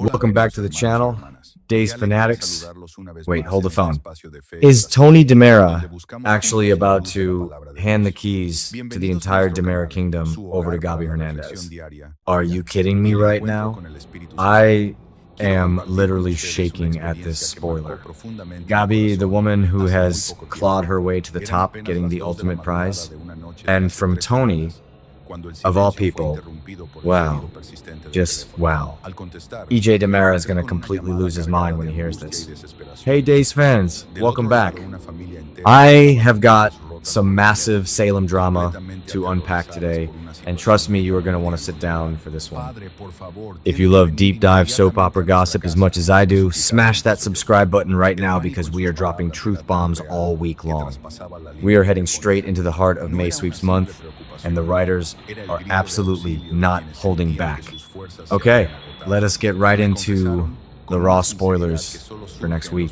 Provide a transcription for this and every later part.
Welcome back to the channel, Days Fanatics. Wait, hold the phone. Is Tony DiMera actually about to hand the keys to the entire DiMera kingdom over to Gabi Hernandez? Are you kidding me right now? I am literally shaking at this spoiler. Gabi, the woman who has clawed her way to the top, getting the ultimate prize, and from Tony, of all people, wow, just wow. EJ DiMera is going to completely lose his mind when he hears this. Hey Days fans, welcome back. I have got some massive Salem drama to unpack today, and trust me, you are going to want to sit down for this one. If you love deep dive soap opera gossip as much as I do, smash that subscribe button right now because we are dropping truth bombs all week long. We are heading straight into the heart of May Sweeps month, and the writers are absolutely not holding back. Okay, let us get right into the raw spoilers for next week.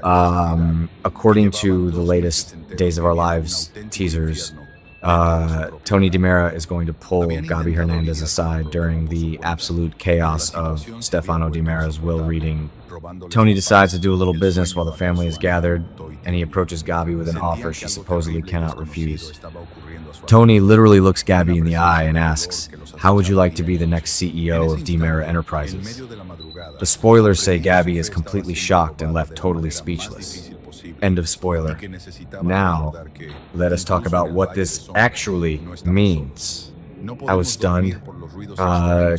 According to the latest Days of Our Lives teasers, Tony DiMera is going to pull Gabi Hernandez aside during the absolute chaos of Stefano DiMera's will reading. Tony decides to do a little business while the family is gathered, and he approaches Gabi with an offer she supposedly cannot refuse. Tony literally looks Gabi in the eye and asks, "How would you like to be the next CEO of DiMera Enterprises?" The spoilers say Gabi is completely shocked and left totally speechless. End of spoiler. Now, let us talk about what this actually means. I was stunned.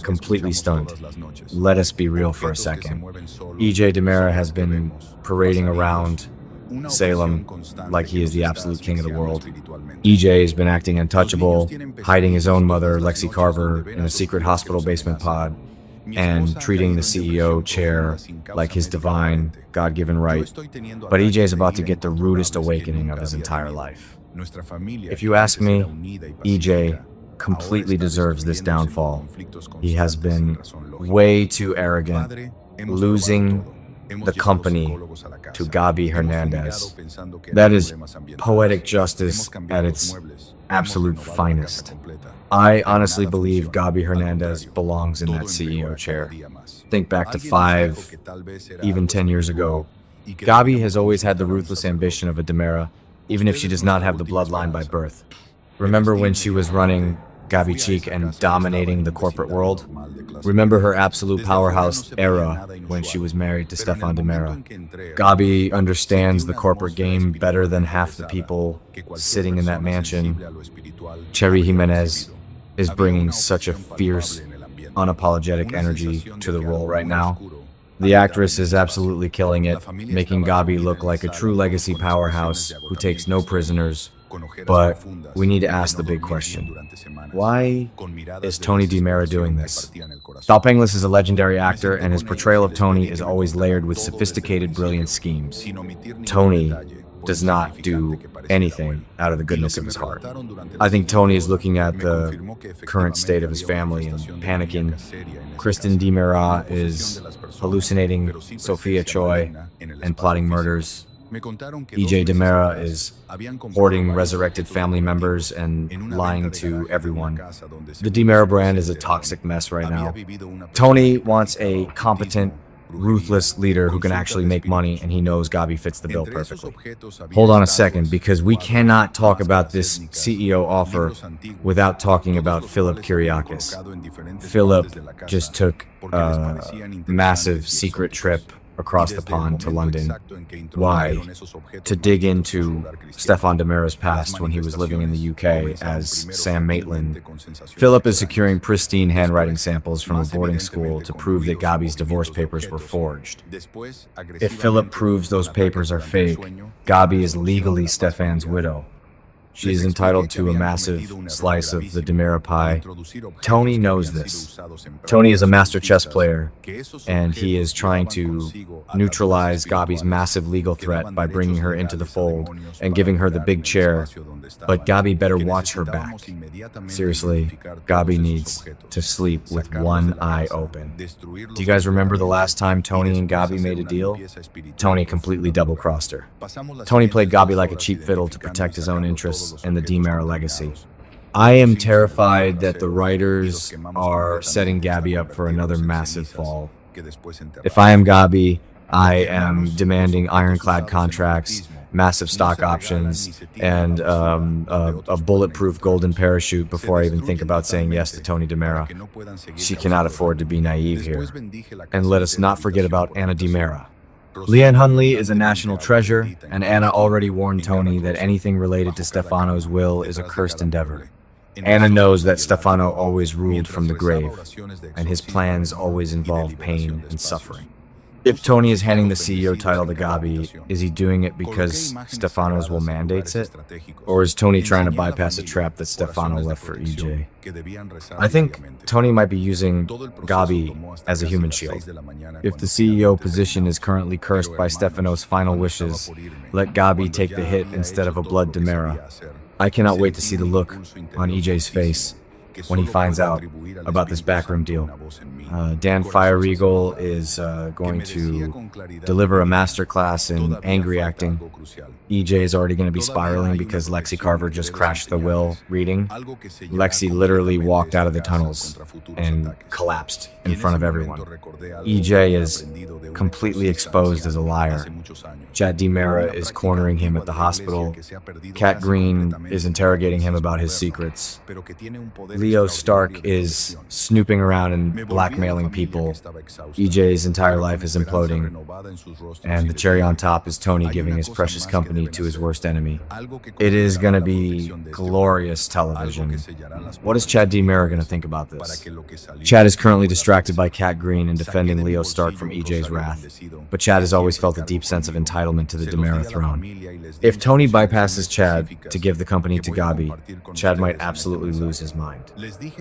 Completely stunned. Let us be real for a second. EJ DiMera has been parading around Salem like he is the absolute king of the world. EJ has been acting untouchable, hiding his own mother, Lexie Carver, in a secret hospital basement pod, and treating the CEO chair like his divine, God-given right. But EJ is about to get the rudest awakening of his entire life. If you ask me, EJ completely deserves this downfall. He has been way too arrogant, losing the company to Gabi Hernandez. That is poetic justice at its absolute finest. I honestly believe Gabi Hernandez belongs in that CEO chair. Think back to 5, even 10 years ago. Gabi has always had the ruthless ambition of a DiMera, even if she does not have the bloodline by birth. Remember when she was running Gabi Cheek and dominating the corporate world? Remember her absolute powerhouse era when she was married to Stefano DiMera? Gabi understands the corporate game better than half the people sitting in that mansion. Cherry Jimenez is bringing such a fierce, unapologetic energy to the role right now. The actress is absolutely killing it, making Gabi look like a true legacy powerhouse who takes no prisoners. But we need to ask the big question. Why is Tony DiMera doing this? Dal Penglis is a legendary actor, and his portrayal of Tony is always layered with sophisticated, brilliant schemes. Tony does not do anything out of the goodness of his heart. I think Tony is looking at the current state of his family and panicking. Kristen DiMera is hallucinating Sophia Choi and plotting murders. EJ DiMera is hoarding resurrected family members and lying to everyone. The DiMera brand is a toxic mess right now. Tony wants a competent, ruthless leader who can actually make money, and he knows Gabi fits the bill perfectly. Hold on a second, because we cannot talk about this CEO offer without talking about Philip Kiriakis. Philip just took a massive secret trip across the pond to London. Why? To dig into Stefano DiMera's past when he was living in the UK as Sam Maitland. Philip is securing pristine handwriting samples from a boarding school to prove that Gabi's divorce papers were forged. If Philip proves those papers are fake, Gabi is legally Stefan's widow. She is entitled to a massive slice of the DiMera pie. Tony knows this. Tony is a master chess player, and he is trying to neutralize Gabi's massive legal threat by bringing her into the fold and giving her the big chair. But Gabi better watch her back. Seriously, Gabi needs to sleep with one eye open. Do you guys remember the last time Tony and Gabi made a deal? Tony completely double-crossed her. Tony played Gabi like a cheap fiddle to protect his own interests and the DiMera legacy. I am terrified that the writers are setting Gabi up for another massive fall. If I am Gabi, I am demanding ironclad contracts, massive stock options, and a bulletproof golden parachute before I even think about saying yes to Tony DiMera. She cannot afford to be naive here. And let us not forget about Anna DiMera. Leanne Hunley is a national treasure, and Anna already warned Tony that anything related to Stefano's will is a cursed endeavor. Anna knows that Stefano always ruled from the grave, and his plans always involve pain and suffering. If Tony is handing the CEO title to Gabi, is he doing it because Stefano's will mandates it? Or is Tony trying to bypass a trap that Stefano left for EJ? I think Tony might be using Gabi as a human shield. If the CEO position is currently cursed by Stefano's final wishes, let Gabi take the hit instead of a blood DiMera. I cannot wait to see the look on EJ's face when he finds out about this backroom deal. Dan Fireregal is going to deliver a masterclass in angry acting. EJ is already going to be spiraling because Lexie Carver just crashed the will reading. Lexie literally walked out of the tunnels and collapsed in front of everyone. EJ is completely exposed as a liar. Chad DiMera is cornering him at the hospital. Cat Green is interrogating him about his secrets. Leo Stark is snooping around and blackmailing people. EJ's entire life is imploding. And the cherry on top is Tony giving his precious company to his worst enemy. It is going to be glorious television. What is Chad DiMera going to think about this? Chad is currently distracted by Cat Green and defending Leo Stark from EJ's wrath. But Chad has always felt a deep sense of entitlement to the DiMera throne. If Tony bypasses Chad to give the company to Gabi, Chad might absolutely lose his mind.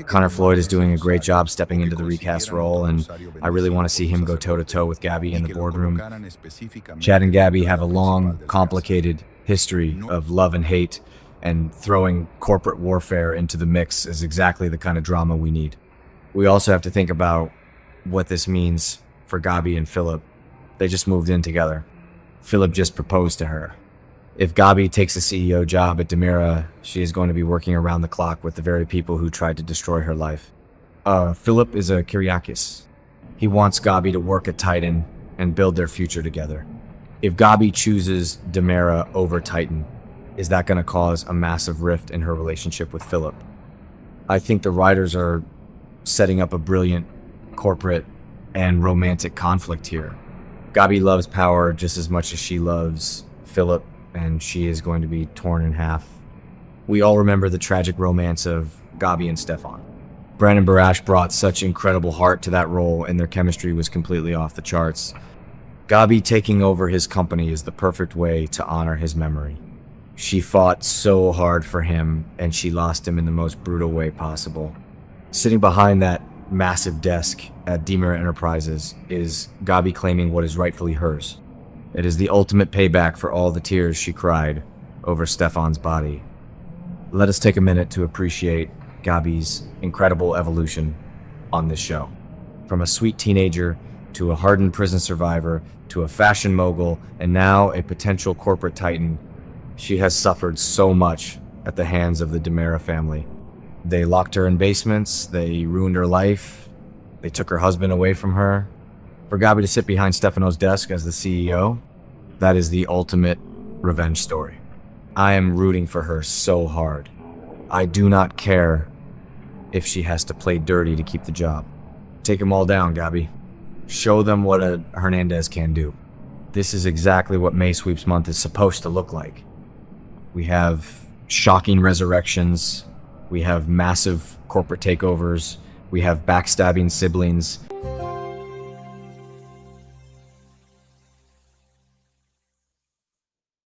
Connor Floyd is doing a great job stepping into the recast role, and I really want to see him go toe-to-toe with Gabi in the boardroom. Chad and Gabi have a long, complicated history of love and hate, and throwing corporate warfare into the mix is exactly the kind of drama we need. We also have to think about what this means for Gabi and Philip. They just moved in together. Philip just proposed to her. If Gabi takes the CEO job at DiMera, she is going to be working around the clock with the very people who tried to destroy her life. Philip is a Kiriakis. He wants Gabi to work at Titan and build their future together. If Gabi chooses DiMera over Titan, is that going to cause a massive rift in her relationship with Philip? I think the writers are setting up a brilliant corporate and romantic conflict here. Gabi loves power just as much as she loves Philip, and she is going to be torn in half. We all remember the tragic romance of Gabi and Stefan. Brandon Barash brought such incredible heart to that role, and their chemistry was completely off the charts. Gabi taking over his company is the perfect way to honor his memory. She fought so hard for him, and she lost him in the most brutal way possible. Sitting behind that massive desk at DiMera Enterprises is Gabi claiming what is rightfully hers. It is the ultimate payback for all the tears she cried over Stefan's body. Let us take a minute to appreciate Gabi's incredible evolution on this show. From a sweet teenager to a hardened prison survivor to a fashion mogul and now a potential corporate titan, she has suffered so much at the hands of the DiMera family. They locked her in basements, they ruined her life, they took her husband away from her. For Gabi to sit behind Stefano's desk as the CEO, that is the ultimate revenge story. I am rooting for her so hard. I do not care if she has to play dirty to keep the job. Take them all down, Gabi. Show them what a Hernandez can do. This is exactly what May Sweeps Month is supposed to look like. We have shocking resurrections. We have massive corporate takeovers. We have backstabbing siblings.